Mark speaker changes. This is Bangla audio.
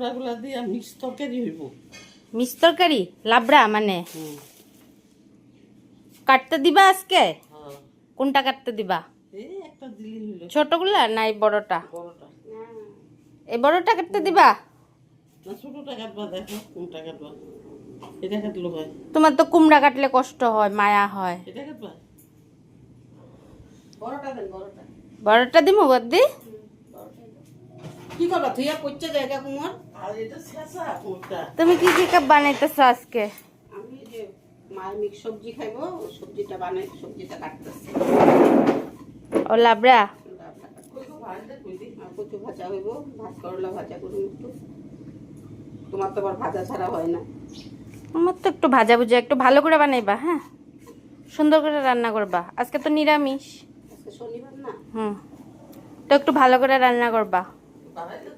Speaker 1: কুমড়াগুলা দিয়ে মিক্স তরকারি হইব।
Speaker 2: মিক্স তরকারি লাবড়া মানে কাটতে দিবা আজকে?
Speaker 1: হ্যাঁ,
Speaker 2: কোনটা কাটতে দিবা?
Speaker 1: এই একটা দিলেই হইলো।
Speaker 2: ছোটগুলা না এই বড়টা?
Speaker 1: বড়টা
Speaker 2: এই বড়টা কাটতে দিবা?
Speaker 1: না, ছোটটা কাটবা, দেখো কোনটা কাটবা। এটা কাটলো হয়,
Speaker 2: তোমার তো কুমড়া কাটলে কষ্ট হয়, মায়া হয়।
Speaker 1: এটা কাটবা। বড়টা দেন, বড়টা।
Speaker 2: বড়টা দিমু বদ্দি?
Speaker 3: কি করবা তুই পচে জায়গা কুমার?
Speaker 1: আর এটা শেষা কোনটা?
Speaker 2: তুমি কি কি কাপ বানাইতেছো আজকে?
Speaker 3: আমি যে মায়ের মিক্স সবজি খাইবো, ওই সবজিটা বানাই, সবজিটা কাটতেছি।
Speaker 2: ও লাবড়া
Speaker 1: কইকো ভাজতে কইদি।
Speaker 3: আর কচু ভাজা হইব, ভাত করলা ভাজা করুন একটু। তোমার তো আবার ভাজা ছাড়া হয় না।
Speaker 2: আমার তো একটু ভাজা ভুজা একটু ভালো করে বানাইবা, হ্যাঁ, সুন্দর করে রান্না করবা। আজকে তো নিরামিষ।
Speaker 3: আজকে শনিবার না।
Speaker 2: তো একটু ভালো করে রান্না করবা।
Speaker 1: বানাইতে